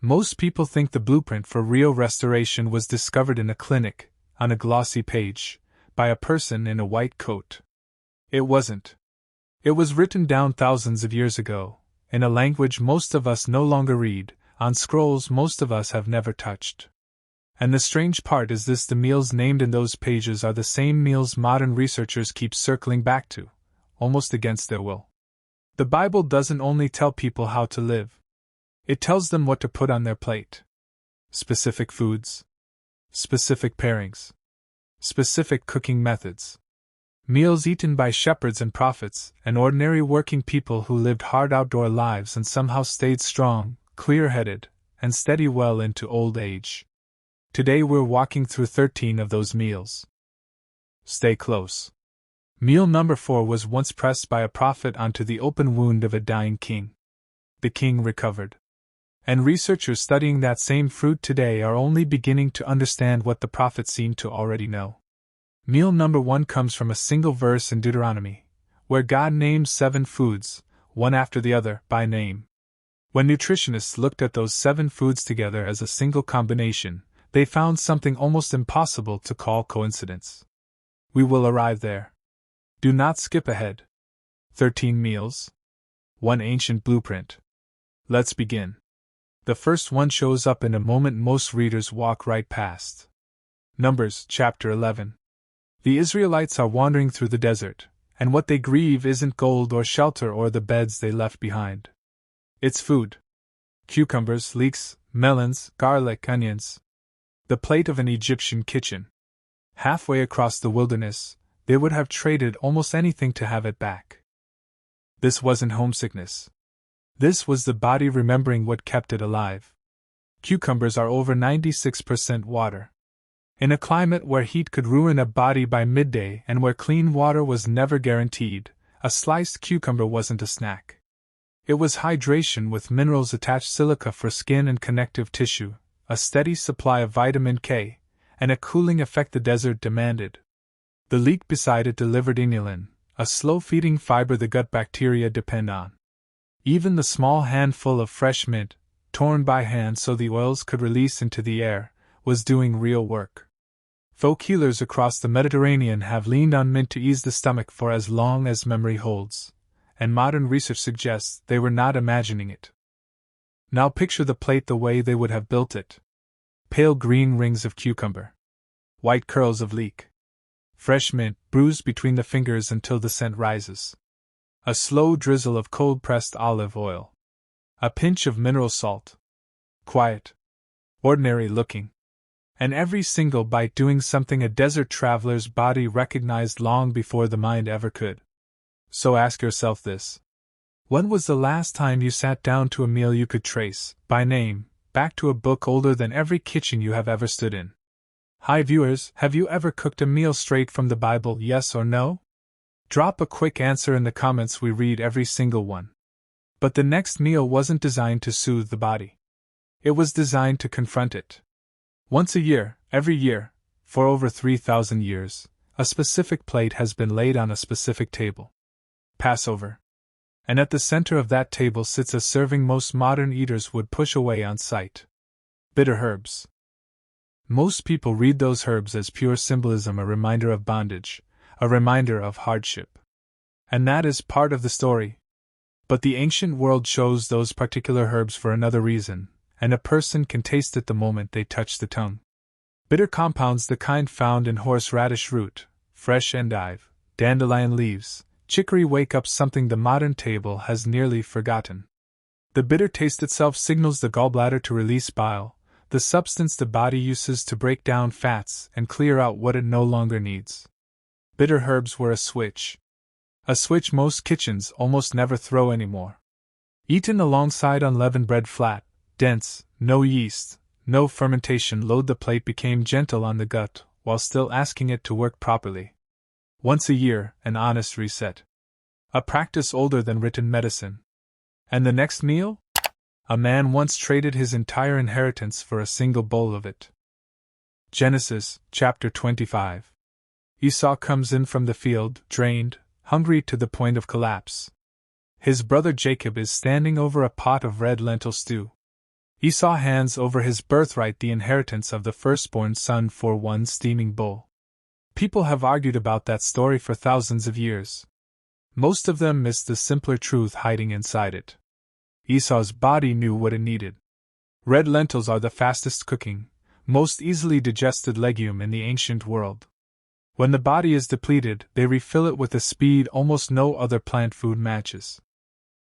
Most people think the blueprint for real restoration was discovered in a clinic, on a glossy page, by a person in a white coat. It wasn't. It was written down thousands of years ago, in a language most of us no longer read, on scrolls most of us have never touched. And the strange part is this: the meals named in those pages are the same meals modern researchers keep circling back to, almost against their will. The Bible doesn't only tell people how to live. It tells them what to put on their plate. Specific foods. Specific pairings. Specific cooking methods. Meals eaten by shepherds and prophets, and ordinary working people who lived hard outdoor lives and somehow stayed strong, clear-headed, and steady well into old age. Today we're walking through 13 of those meals. Stay close. Meal number 4 was once pressed by a prophet onto the open wound of a dying king. The king recovered. And researchers studying that same fruit today are only beginning to understand what the prophet seemed to already know. Meal number 1 comes from a single verse in Deuteronomy, where God names 7 foods, one after the other, by name. When nutritionists looked at those 7 foods together as a single combination, they found something almost impossible to call coincidence. We will arrive there. Do not skip ahead. 13 meals. One ancient blueprint. Let's begin. The first one shows up in a moment most readers walk right past. Numbers chapter 11. The Israelites are wandering through the desert, and what they grieve isn't gold or shelter or the beds they left behind. It's food. Cucumbers, leeks, melons, garlic, onions. The plate of an Egyptian kitchen. Halfway across the wilderness, they would have traded almost anything to have it back. This wasn't homesickness. This was the body remembering what kept it alive. Cucumbers are over 96% water. In a climate where heat could ruin a body by midday and where clean water was never guaranteed, a sliced cucumber wasn't a snack. It was hydration with minerals attached, silica for skin and connective tissue, a steady supply of vitamin K, and a cooling effect the desert demanded. The leek beside it delivered inulin, a slow-feeding fiber the gut bacteria depend on. Even the small handful of fresh mint, torn by hand so the oils could release into the air, was doing real work. Folk healers across the Mediterranean have leaned on mint to ease the stomach for as long as memory holds, and modern research suggests they were not imagining it. Now picture the plate the way they would have built it. Pale green rings of cucumber. White curls of leek. Fresh mint, bruised between the fingers until the scent rises. A slow drizzle of cold-pressed olive oil. A pinch of mineral salt. Quiet. Ordinary-looking. And every single bite doing something a desert traveler's body recognized long before the mind ever could. So ask yourself this. When was the last time you sat down to a meal you could trace, by name, back to a book older than every kitchen you have ever stood in? Hi viewers, have you ever cooked a meal straight from the Bible, yes or no? Drop a quick answer in the comments, we read every single one. But the next meal wasn't designed to soothe the body. It was designed to confront it. Once a year, every year, for over 3,000 years, a specific plate has been laid on a specific table. Passover. And at the center of that table sits a serving most modern eaters would push away on sight. Bitter herbs. Most people read those herbs as pure symbolism, a reminder of bondage, a reminder of hardship. And that is part of the story. But the ancient world chose those particular herbs for another reason, and a person can taste it the moment they touch the tongue. Bitter compounds, the kind found in horseradish root, fresh endive, dandelion leaves, chicory, wake up something the modern table has nearly forgotten. The bitter taste itself signals the gallbladder to release bile, the substance the body uses to break down fats and clear out what it no longer needs. Bitter herbs were a switch. A switch most kitchens almost never throw anymore. Eaten alongside unleavened bread, flat, dense, no yeast, no fermentation, load the plate became gentle on the gut while still asking it to work properly. Once a year, an honest reset. A practice older than written medicine. And the next meal? A man once traded his entire inheritance for a single bowl of it. Genesis, chapter 25. Esau comes in from the field, drained, hungry to the point of collapse. His brother Jacob is standing over a pot of red lentil stew. Esau hands over his birthright, the inheritance of the firstborn son, for one steaming bowl. People have argued about that story for thousands of years. Most of them miss the simpler truth hiding inside it. Esau's body knew what it needed. Red lentils are the fastest cooking, most easily digested legume in the ancient world. When the body is depleted, they refill it with a speed almost no other plant food matches.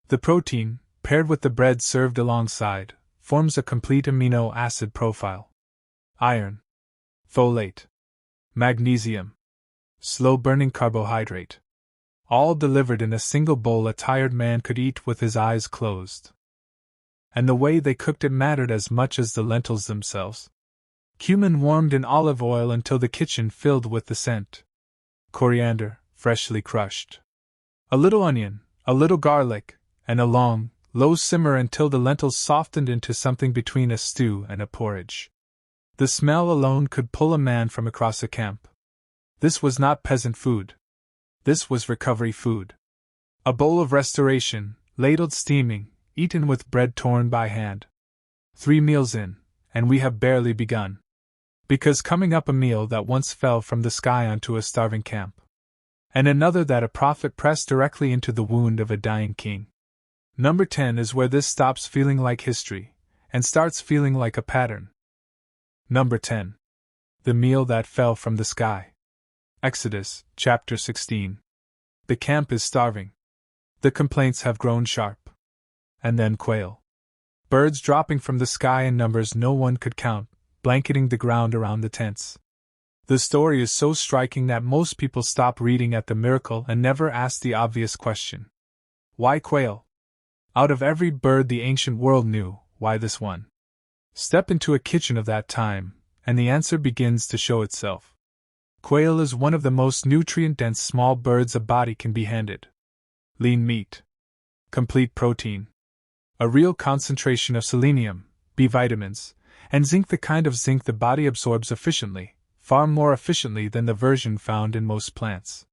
The protein, paired with the bread served alongside, forms a complete amino acid profile. Iron, folate, magnesium, slow-burning carbohydrate. All delivered in a single bowl a tired man could eat with his eyes closed. And the way they cooked it mattered as much as the lentils themselves. Cumin warmed in olive oil until the kitchen filled with the scent. Coriander, freshly crushed. A little onion, a little garlic, and a long, low simmer until the lentils softened into something between a stew and a porridge. The smell alone could pull a man from across a camp. This was not peasant food. This was recovery food. A bowl of restoration, ladled steaming, eaten with bread torn by hand. 3 meals in, and we have barely begun. Because coming up a meal that once fell from the sky onto a starving camp. And another that a prophet pressed directly into the wound of a dying king. Number 10 is where this stops feeling like history, and starts feeling like a pattern. Number 10. The meal that fell from the sky. Exodus, chapter 16. The camp is starving. The complaints have grown sharp. And then quail. Birds dropping from the sky in numbers no one could count, blanketing the ground around the tents. The story is so striking that most people stop reading at the miracle and never ask the obvious question. Why quail? Out of every bird the ancient world knew, why this one? Step into a kitchen of that time, and the answer begins to show itself. Quail is one of the most nutrient-dense small birds a body can be handed. Lean meat. Complete protein. A real concentration of selenium, B vitamins, and zinc, the kind of zinc the body absorbs efficiently, far more efficiently than the version found in most plants.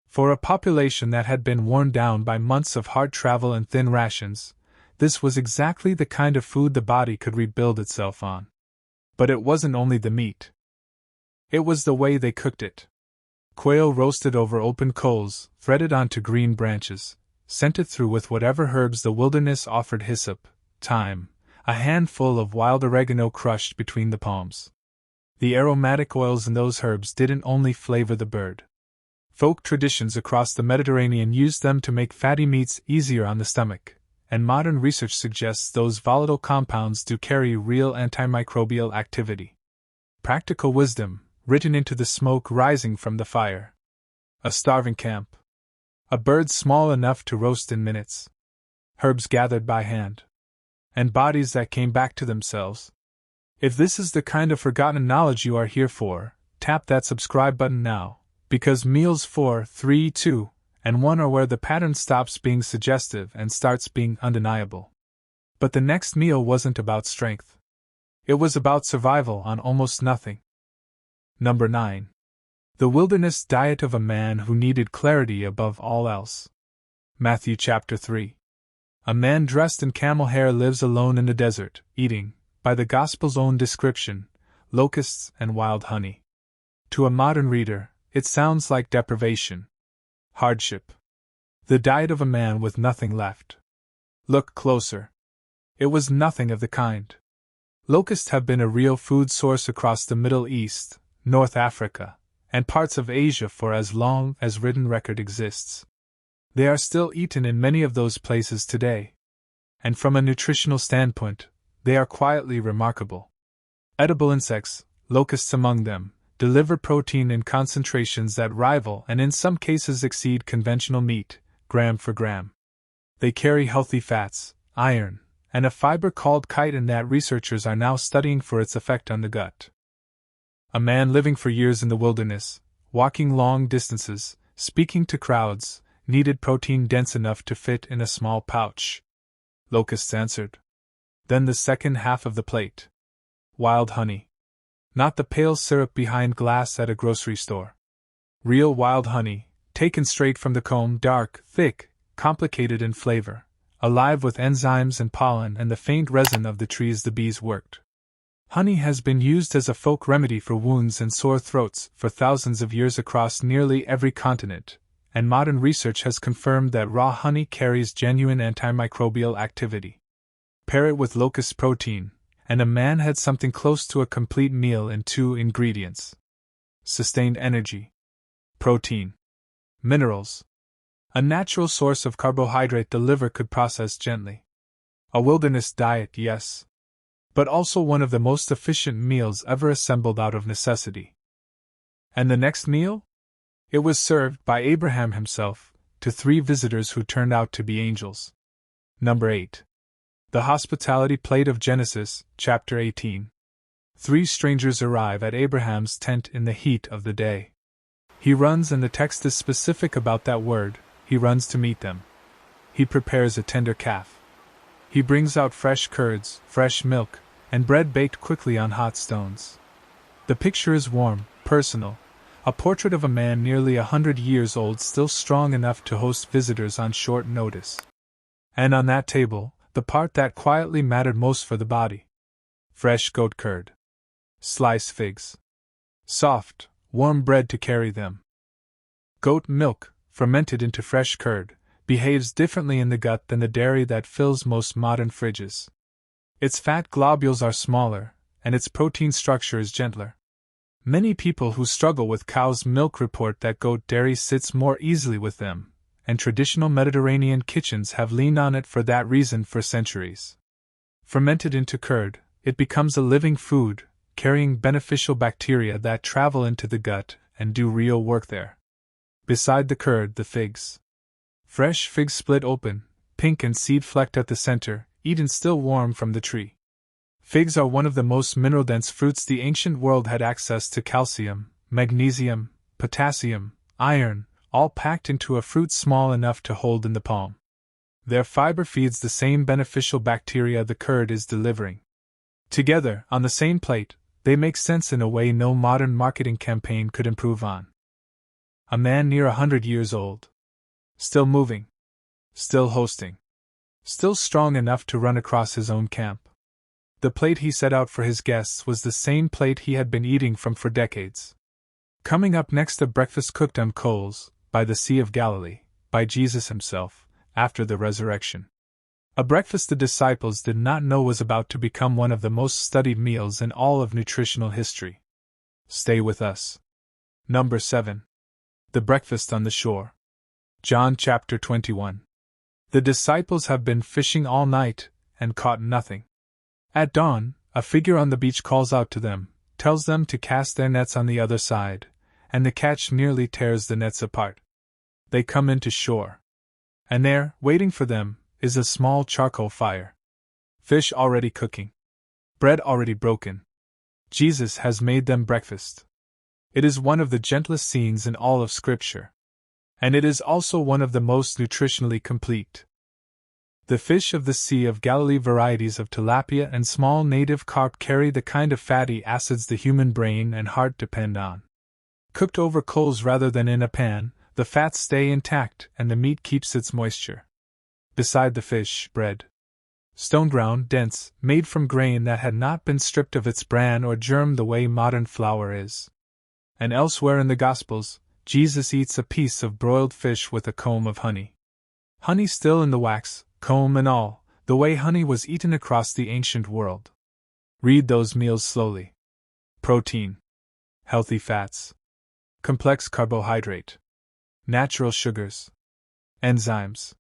For a population that had been worn down by months of hard travel and thin rations, this was exactly the kind of food the body could rebuild itself on. But it wasn't only the meat. It was the way they cooked it. Quail roasted over open coals, threaded onto green branches, sent it through with whatever herbs the wilderness offered: hyssop, thyme, a handful of wild oregano crushed between the palms. The aromatic oils in those herbs didn't only flavor the bird. Folk traditions across the Mediterranean used them to make fatty meats easier on the stomach, and modern research suggests those volatile compounds do carry real antimicrobial activity. Practical wisdom, written into the smoke rising from the fire. A starving camp. A bird small enough to roast in minutes. Herbs gathered by hand. And bodies that came back to themselves. If this is the kind of forgotten knowledge you are here for, tap that subscribe button now, because meals 4, 3, 2, and 1 are where the pattern stops being suggestive and starts being undeniable. But the next meal wasn't about strength. It was about survival on almost nothing. Number 9. The wilderness diet of a man who needed clarity above all else. Matthew chapter 3. A man dressed in camel hair lives alone in the desert, eating, by the gospel's own description, locusts and wild honey. To a modern reader, it sounds like deprivation. Hardship. The diet of a man with nothing left. Look closer. It was nothing of the kind. Locusts have been a real food source across the Middle East, North Africa, and parts of Asia for as long as written record exists. They are still eaten in many of those places today. And from a nutritional standpoint, they are quietly remarkable. Edible insects, locusts among them, deliver protein in concentrations that rival and in some cases exceed conventional meat, gram for gram. They carry healthy fats, iron, and a fiber called chitin that researchers are now studying for its effect on the gut. A man living for years in the wilderness, walking long distances, speaking to crowds, needed protein dense enough to fit in a small pouch. Locusts answered. Then the second half of the plate. Wild honey. Not the pale syrup behind glass at a grocery store. Real wild honey, taken straight from the comb, dark, thick, complicated in flavor, alive with enzymes and pollen and the faint resin of the trees the bees worked. Honey has been used as a folk remedy for wounds and sore throats for thousands of years across nearly every continent, and modern research has confirmed that raw honey carries genuine antimicrobial activity. Pair it with locust protein, and a man had something close to a complete meal in 2 ingredients. Sustained energy. Protein. Minerals. A natural source of carbohydrate the liver could process gently. A wilderness diet, yes. But also one of the most efficient meals ever assembled out of necessity. And the next meal? It was served by Abraham himself, to 3 visitors who turned out to be angels. Number 8. The hospitality plate of Genesis, chapter 18. 3 strangers arrive at Abraham's tent in the heat of the day. He runs, and the text is specific about that word. He runs to meet them. He prepares a tender calf. He brings out fresh curds, fresh milk, and bread baked quickly on hot stones. The picture is warm, personal, a portrait of a man nearly 100 years old still strong enough to host visitors on short notice. And on that table, the part that quietly mattered most for the body. Fresh goat curd. Sliced figs. Soft, warm bread to carry them. Goat milk, fermented into fresh curd, behaves differently in the gut than the dairy that fills most modern fridges. Its fat globules are smaller, and its protein structure is gentler. Many people who struggle with cow's milk report that goat dairy sits more easily with them, and traditional Mediterranean kitchens have leaned on it for that reason for centuries. Fermented into curd, it becomes a living food, carrying beneficial bacteria that travel into the gut and do real work there. Beside the curd, the figs. Fresh figs split open, pink and seed-flecked at the center, eaten still warm from the tree. Figs are one of the most mineral-dense fruits the ancient world had access to: calcium, magnesium, potassium, iron, all packed into a fruit small enough to hold in the palm. Their fiber feeds the same beneficial bacteria the curd is delivering. Together, on the same plate, they make sense in a way no modern marketing campaign could improve on. A man near 100 years old. Still moving. Still hosting. Still strong enough to run across his own camp. The plate he set out for his guests was the same plate he had been eating from for decades. Coming up next, a breakfast cooked on coals, by the Sea of Galilee, by Jesus himself, after the resurrection. A breakfast the disciples did not know was about to become one of the most studied meals in all of nutritional history. Stay with us. Number 7. The breakfast on the shore. John chapter 21. The disciples have been fishing all night, and caught nothing. At dawn, a figure on the beach calls out to them, tells them to cast their nets on the other side, and the catch nearly tears the nets apart. They come into shore. And there, waiting for them, is a small charcoal fire. Fish already cooking. Bread already broken. Jesus has made them breakfast. It is one of the gentlest scenes in all of Scripture. And it is also one of the most nutritionally complete. The fish of the Sea of Galilee, varieties of tilapia and small native carp, carry the kind of fatty acids the human brain and heart depend on. Cooked over coals rather than in a pan, the fats stay intact and the meat keeps its moisture. Beside the fish, bread. Stone ground, dense, made from grain that had not been stripped of its bran or germ the way modern flour is. And elsewhere in the Gospels, Jesus eats a piece of broiled fish with a comb of honey. Honey still in the wax, comb and all, the way honey was eaten across the ancient world. Read those meals slowly. Protein. Healthy fats. Complex carbohydrate. Natural sugars. Enzymes.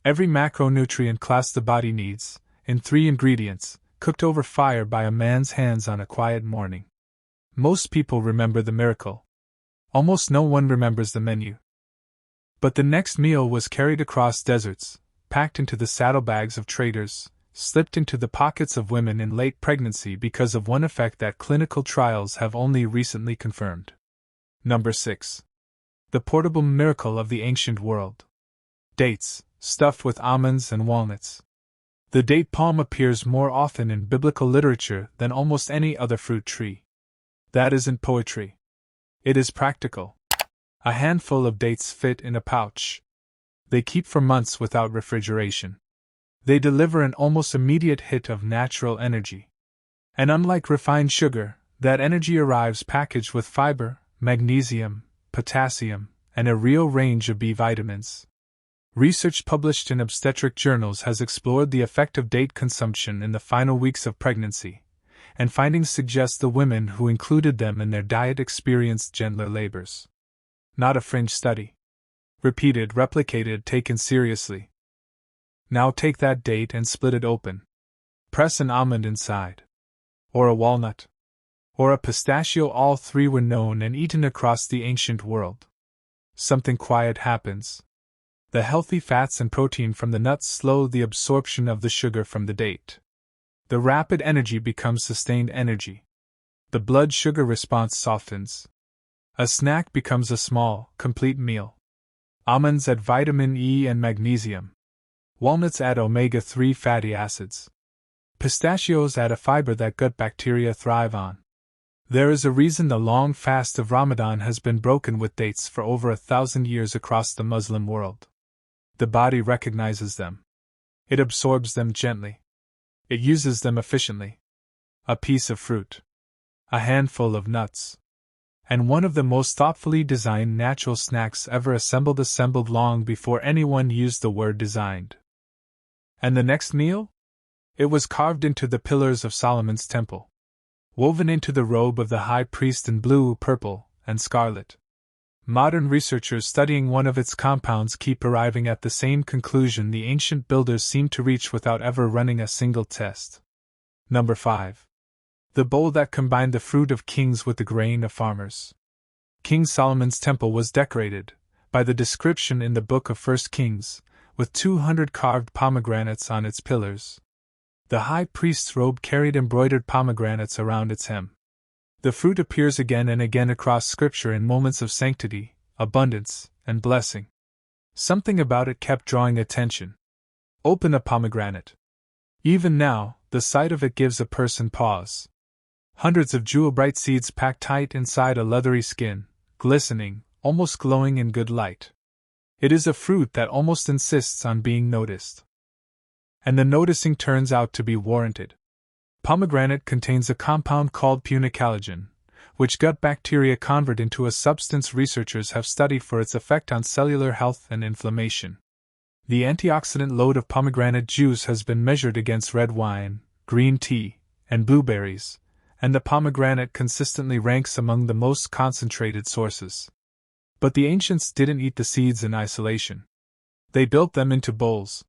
Every macronutrient class the body needs, in 3 ingredients, cooked over fire by a man's hands on a quiet morning. Most people remember the miracle. Almost no one remembers the menu. But the next meal was carried across deserts, packed into the saddlebags of traders, slipped into the pockets of women in late pregnancy because of one effect that clinical trials have only recently confirmed. Number 6. The portable miracle of the ancient world. Dates, stuffed with almonds and walnuts. The date palm appears more often in biblical literature than almost any other fruit tree. That isn't poetry. It is practical. A handful of dates fit in a pouch. They keep for months without refrigeration. They deliver an almost immediate hit of natural energy. And unlike refined sugar, that energy arrives packaged with fiber, magnesium, potassium, and a real range of B vitamins. Research published in obstetric journals has explored the effect of date consumption in the final weeks of pregnancy, and findings suggest the women who included them in their diet experienced gentler labors. Not a fringe study. Repeated, replicated, taken seriously. Now take that date and split it open. Press an almond inside. Or a walnut. Or a pistachio. All three were known and eaten across the ancient world. Something quiet happens. The healthy fats and protein from the nuts slow the absorption of the sugar from the date. The rapid energy becomes sustained energy. The blood sugar response softens. A snack becomes a small, complete meal. Almonds add vitamin E and magnesium. Walnuts add omega-3 fatty acids. Pistachios add a fiber that gut bacteria thrive on. There is a reason the long fast of Ramadan has been broken with dates for over 1,000 years across the Muslim world. The body recognizes them. It absorbs them gently. It uses them efficiently. A piece of fruit. A handful of nuts. And one of the most thoughtfully designed natural snacks ever assembled long before anyone used the word designed. And the next meal? It was carved into the pillars of Solomon's temple. Woven into the robe of the high priest in blue, purple, and scarlet. Modern researchers studying one of its compounds keep arriving at the same conclusion the ancient builders seemed to reach without ever running a single test. Number 5. The bowl that combined the fruit of kings with the grain of farmers. King Solomon's temple was decorated, by the description in the book of 1 Kings, with 200 carved pomegranates on its pillars. The high priest's robe carried embroidered pomegranates around its hem. The fruit appears again and again across Scripture in moments of sanctity, abundance, and blessing. Something about it kept drawing attention. Open a pomegranate. Even now, the sight of it gives a person pause. Hundreds of jewel-bright seeds packed tight inside a leathery skin, glistening, almost glowing in good light. It is a fruit that almost insists on being noticed. And the noticing turns out to be warranted. Pomegranate contains a compound called punicalagin, which gut bacteria convert into a substance researchers have studied for its effect on cellular health and inflammation. The antioxidant load of pomegranate juice has been measured against red wine, green tea, and blueberries, and the pomegranate consistently ranks among the most concentrated sources. But the ancients didn't eat the seeds in isolation. They built them into bowls.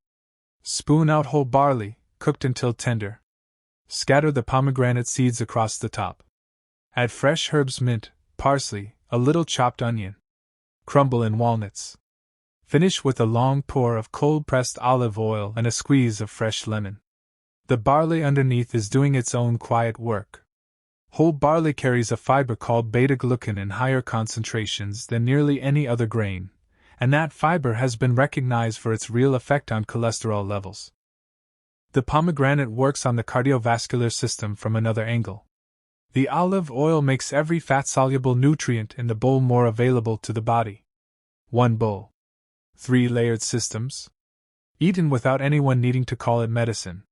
Spoon out whole barley, cooked until tender. Scatter the pomegranate seeds across the top. Add fresh herbs, mint, parsley, a little chopped onion. Crumble in walnuts. Finish with a long pour of cold-pressed olive oil and a squeeze of fresh lemon. The barley underneath is doing its own quiet work. Whole barley carries a fiber called beta-glucan in higher concentrations than nearly any other grain, and that fiber has been recognized for its real effect on cholesterol levels. The pomegranate works on the cardiovascular system from another angle. The olive oil makes every fat-soluble nutrient in the bowl more available to the body. One bowl. 3 layered systems. Eaten without anyone needing to call it medicine.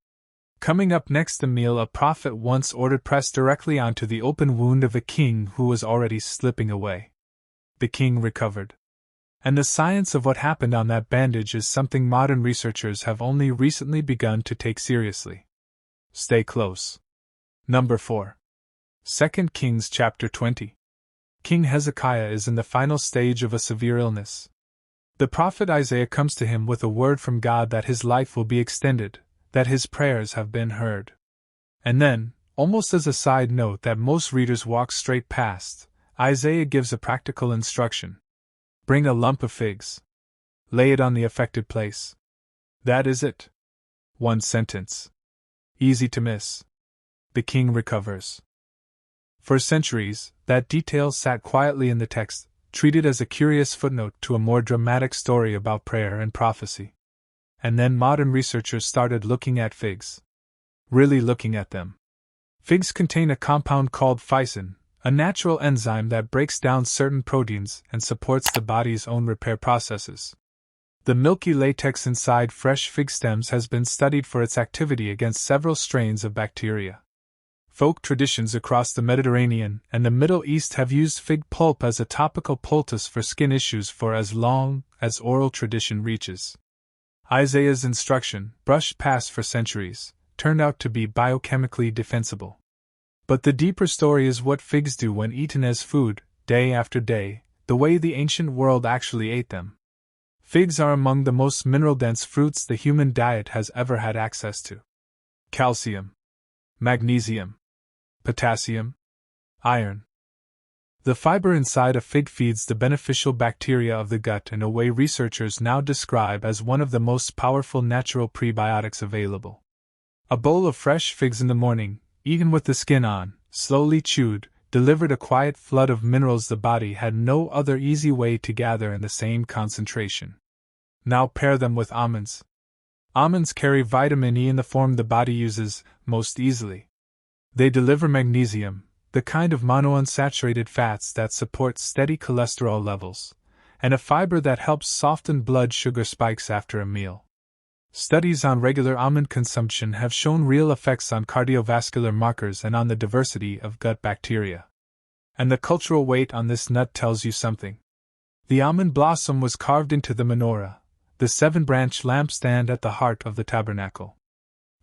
Coming up next, the meal a prophet once ordered pressed directly onto the open wound of a king who was already slipping away. The king recovered. And the science of what happened on that bandage is something modern researchers have only recently begun to take seriously. Stay close. Number 4. 2 Kings chapter 20. King Hezekiah is in the final stage of a severe illness. The prophet Isaiah comes to him with a word from God that his life will be extended, that his prayers have been heard. And then, almost as a side note that most readers walk straight past, Isaiah gives a practical instruction. Bring a lump of figs. Lay it on the affected place. That is it. One sentence. Easy to miss. The king recovers. For centuries, that detail sat quietly in the text, treated as a curious footnote to a more dramatic story about prayer and prophecy. And then modern researchers started looking at figs. Really looking at them. Figs contain a compound called phycin, a natural enzyme that breaks down certain proteins and supports the body's own repair processes. The milky latex inside fresh fig stems has been studied for its activity against several strains of bacteria. Folk traditions across the Mediterranean and the Middle East have used fig pulp as a topical poultice for skin issues for as long as oral tradition reaches. Isaiah's instruction, brushed past for centuries, turned out to be biochemically defensible. But the deeper story is what figs do when eaten as food, day after day, the way the ancient world actually ate them. Figs are among the most mineral-dense fruits the human diet has ever had access to. Calcium, magnesium, potassium, iron. The fiber inside a fig feeds the beneficial bacteria of the gut in a way researchers now describe as one of the most powerful natural prebiotics available. A bowl of fresh figs in the morning, eaten with the skin on, slowly chewed, delivered a quiet flood of minerals the body had no other easy way to gather in the same concentration. Now pair them with almonds. Almonds carry vitamin E in the form the body uses most easily. They deliver magnesium, the kind of monounsaturated fats that support steady cholesterol levels, and a fiber that helps soften blood sugar spikes after a meal. Studies on regular almond consumption have shown real effects on cardiovascular markers and on the diversity of gut bacteria. And the cultural weight on this nut tells you something. The almond blossom was carved into the menorah, the 7-branch lampstand at the heart of the tabernacle.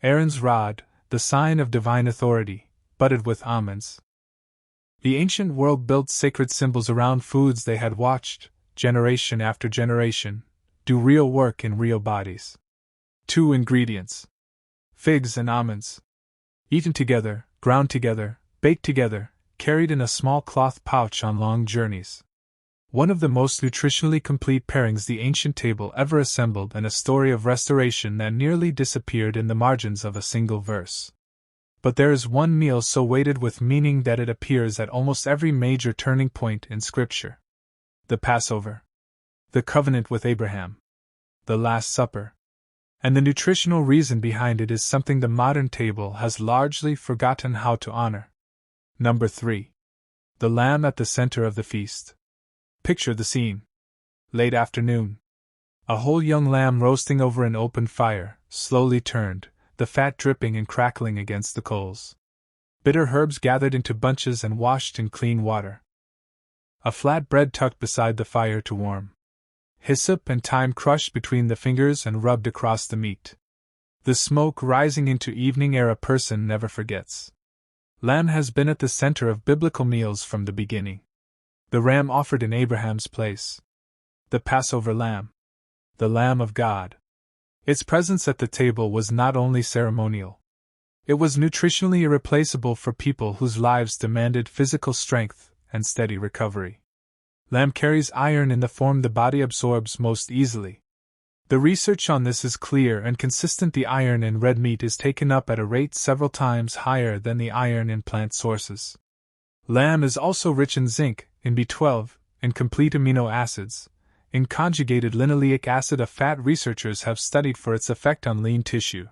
Aaron's rod, the sign of divine authority, budded with almonds. The ancient world built sacred symbols around foods they had watched, generation after generation, do real work in real bodies. 2 ingredients: figs and almonds. Eaten together, ground together, baked together, carried in a small cloth pouch on long journeys. One of the most nutritionally complete pairings the ancient table ever assembled, and a story of restoration that nearly disappeared in the margins of a single verse. But there is one meal so weighted with meaning that it appears at almost every major turning point in Scripture. The Passover, the covenant with Abraham, the Last Supper. And the nutritional reason behind it is something the modern table has largely forgotten how to honor. Number 3. The lamb at the center of the feast. Picture the scene. Late afternoon. A whole young lamb roasting over an open fire, slowly turned, the fat dripping and crackling against the coals. Bitter herbs gathered into bunches and washed in clean water. A flat bread tucked beside the fire to warm. Hyssop and thyme crushed between the fingers and rubbed across the meat. The smoke rising into evening air a person never forgets. Lamb has been at the center of biblical meals from the beginning. The ram offered in Abraham's place. The Passover lamb. The Lamb of God. Its presence at the table was not only ceremonial. It was nutritionally irreplaceable for people whose lives demanded physical strength and steady recovery. Lamb carries iron in the form the body absorbs most easily. The research on this is clear and consistent. The iron in red meat is taken up at a rate several times higher than the iron in plant sources. Lamb is also rich in zinc, in B12, in complete amino acids, in conjugated linoleic acid, a fat researchers have studied for its effect on lean tissue.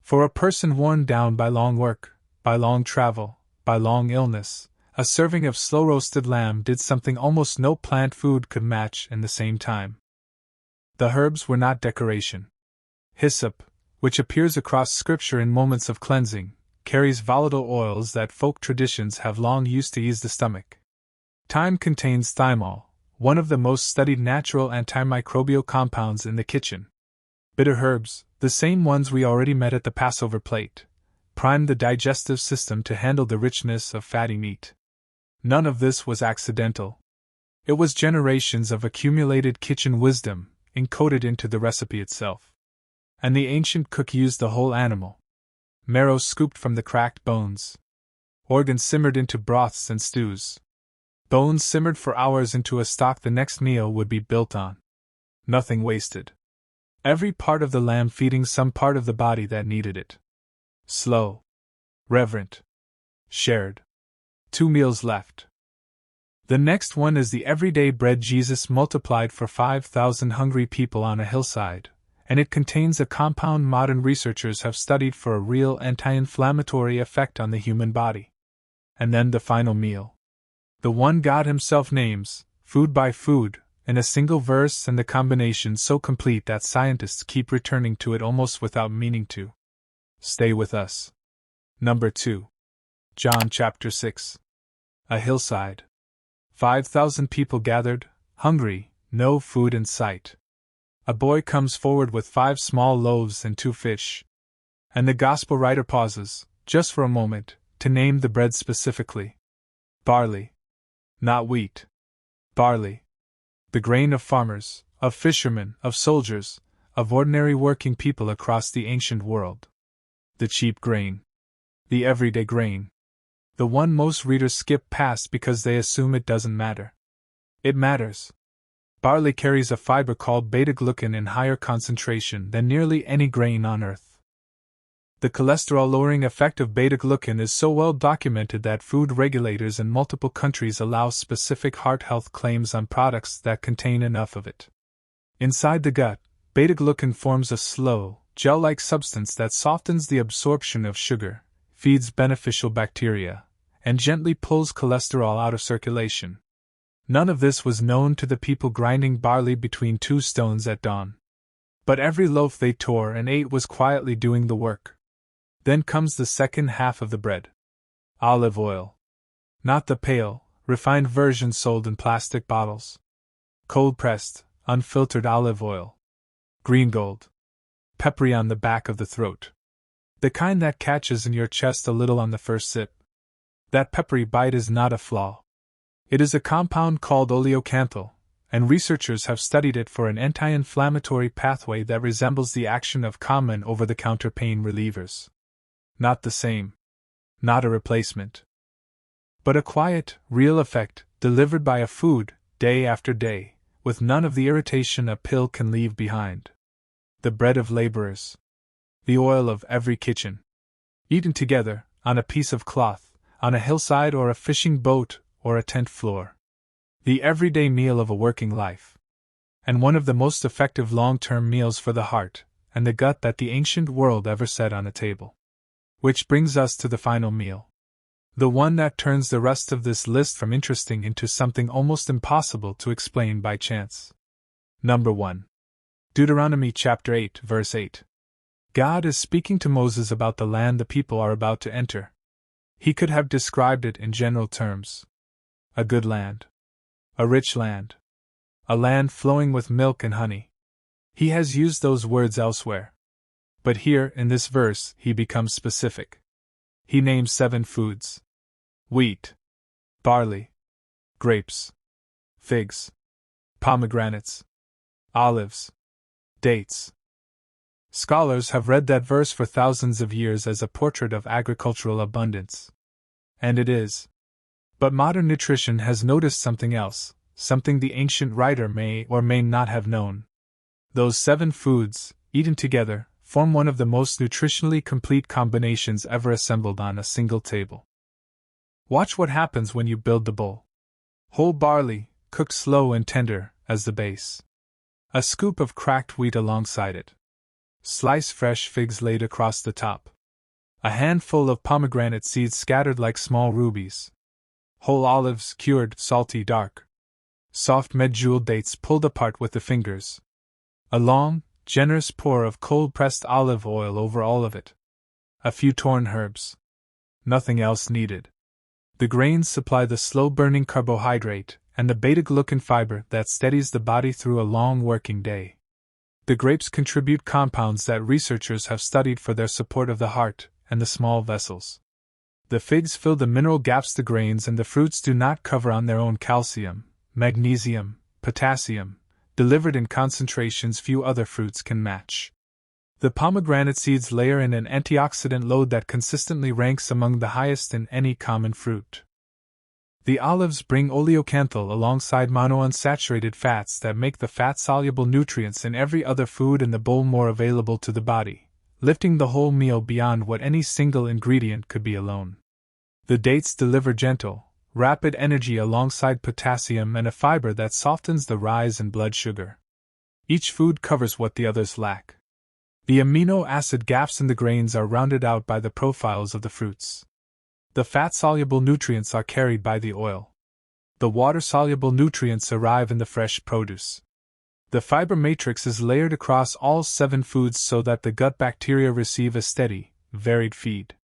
For a person worn down by long work, by long travel, by long illness, a serving of slow-roasted lamb did something almost no plant food could match in the same time. The herbs were not decoration. Hyssop, which appears across Scripture in moments of cleansing, carries volatile oils that folk traditions have long used to ease the stomach. Thyme contains thymol, one of the most studied natural antimicrobial compounds in the kitchen. Bitter herbs, the same ones we already met at the Passover plate, prime the digestive system to handle the richness of fatty meat. None of this was accidental. It was generations of accumulated kitchen wisdom, encoded into the recipe itself. And the ancient cook used the whole animal. Marrow scooped from the cracked bones. Organs simmered into broths and stews. Bones simmered for hours into a stock the next meal would be built on. Nothing wasted. Every part of the lamb feeding some part of the body that needed it. Slow. Reverent. Shared. 2 meals left. The next one is the everyday bread Jesus multiplied for 5,000 hungry people on a hillside, and it contains a compound modern researchers have studied for a real anti-inflammatory effect on the human body. And then the final meal. The one God Himself names, food by food, in a single verse, and the combination so complete that scientists keep returning to it almost without meaning to. Stay with us. Number 2. John chapter 6. A hillside. 5,000 people gathered, hungry, no food in sight. A boy comes forward with 5 small loaves and 2 fish. And the gospel writer pauses, just for a moment, to name the bread specifically. Barley. Not wheat. Barley. The grain of farmers, of fishermen, of soldiers, of ordinary working people across the ancient world. The cheap grain. The everyday grain. The one most readers skip past because they assume it doesn't matter. It matters. Barley carries a fiber called beta-glucan in higher concentration than nearly any grain on earth. The cholesterol-lowering effect of beta-glucan is so well documented that food regulators in multiple countries allow specific heart health claims on products that contain enough of it. Inside the gut, beta-glucan forms a slow, gel-like substance that softens the absorption of sugar, feeds beneficial bacteria, and gently pulls cholesterol out of circulation. None of this was known to the people grinding barley between 2 stones at dawn. But every loaf they tore and ate was quietly doing the work. Then comes the second half of the bread. Olive oil. Not the pale, refined version sold in plastic bottles. Cold-pressed, unfiltered olive oil. Green gold. Peppery on the back of the throat. The kind that catches in your chest a little on the first sip. That peppery bite is not a flaw. It is a compound called oleocanthal, and researchers have studied it for an anti-inflammatory pathway that resembles the action of common over-the-counter pain relievers. Not the same. Not a replacement. But a quiet, real effect, delivered by a food, day after day, with none of the irritation a pill can leave behind. The bread of laborers. The oil of every kitchen. Eaten together, on a piece of cloth, on a hillside or a fishing boat or a tent floor. The everyday meal of a working life. And one of the most effective long-term meals for the heart and the gut that the ancient world ever set on a table. Which brings us to the final meal. The one that turns the rest of this list from interesting into something almost impossible to explain by chance. Number 1. Deuteronomy chapter 8, verse 8. God is speaking to Moses about the land the people are about to enter. He could have described it in general terms. A good land. A rich land. A land flowing with milk and honey. He has used those words elsewhere. But here, in this verse, he becomes specific. He names 7 foods. Wheat. Barley. Grapes. Figs. Pomegranates. Olives. Dates. Scholars have read that verse for thousands of years as a portrait of agricultural abundance. And it is. But modern nutrition has noticed something else, something the ancient writer may or may not have known. Those 7 foods, eaten together, form one of the most nutritionally complete combinations ever assembled on a single table. Watch what happens when you build the bowl. Whole barley, cooked slow and tender, as the base. A scoop of cracked wheat alongside it. Sliced fresh figs laid across the top. A handful of pomegranate seeds scattered like small rubies. Whole olives, cured, salty, dark. Soft medjool dates pulled apart with the fingers. A long, generous pour of cold-pressed olive oil over all of it. A few torn herbs. Nothing else needed. The grains supply the slow-burning carbohydrate and the beta-glucan fiber that steadies the body through a long working day. The grapes contribute compounds that researchers have studied for their support of the heart and the small vessels. The figs fill the mineral gaps the grains and the fruits do not cover on their own: calcium, magnesium, potassium, delivered in concentrations few other fruits can match. The pomegranate seeds layer in an antioxidant load that consistently ranks among the highest in any common fruit. The olives bring oleocanthal alongside monounsaturated fats that make the fat-soluble nutrients in every other food in the bowl more available to the body, lifting the whole meal beyond what any single ingredient could be alone. The dates deliver gentle, rapid energy alongside potassium and a fiber that softens the rise in blood sugar. Each food covers what the others lack. The amino acid gaps in the grains are rounded out by the profiles of the fruits. The fat-soluble nutrients are carried by the oil. The water-soluble nutrients arrive in the fresh produce. The fiber matrix is layered across all 7 foods so that the gut bacteria receive a steady, varied feed.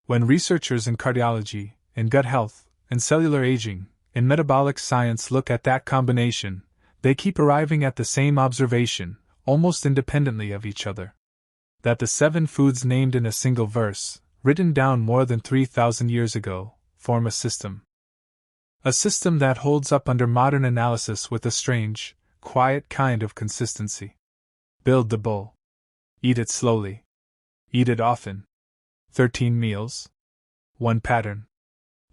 When researchers in cardiology, in gut health, in cellular aging, in metabolic science look at that combination, they keep arriving at the same observation, almost independently of each other. That the 7 foods named in a single verse, written down more than 3,000 years ago, form a system. A system that holds up under modern analysis with a strange, quiet kind of consistency. Build the bowl. Eat it slowly. Eat it often. 13 meals. 1 pattern.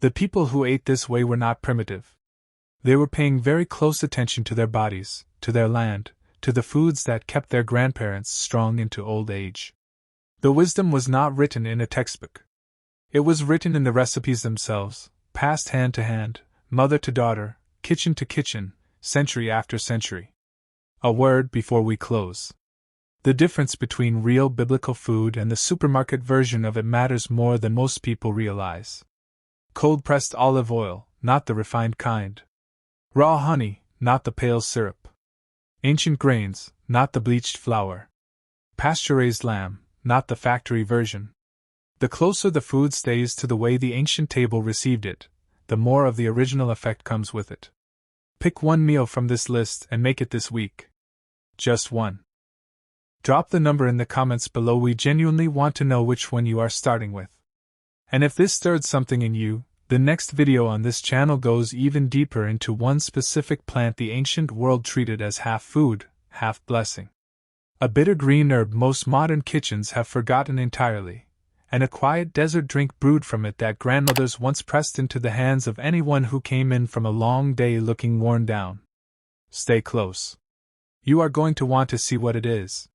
The people who ate this way were not primitive. They were paying very close attention to their bodies, to their land, to the foods that kept their grandparents strong into old age. The wisdom was not written in a textbook. It was written in the recipes themselves, passed hand to hand, mother to daughter, kitchen to kitchen, century after century. A word before we close. The difference between real biblical food and the supermarket version of it matters more than most people realize. Cold-pressed olive oil, not the refined kind. Raw honey, not the pale syrup. Ancient grains, not the bleached flour. Pasture-raised lamb, not the factory version. The closer the food stays to the way the ancient table received it, the more of the original effect comes with it. Pick 1 meal from this list and make it this week. Just 1. Drop the number in the comments below. We genuinely want to know which one you are starting with. And if this stirred something in you, the next video on this channel goes even deeper into one specific plant the ancient world treated as half food, half blessing. A bitter green herb most modern kitchens have forgotten entirely, and a quiet desert drink brewed from it that grandmothers once pressed into the hands of anyone who came in from a long day looking worn down. Stay close. You are going to want to see what it is.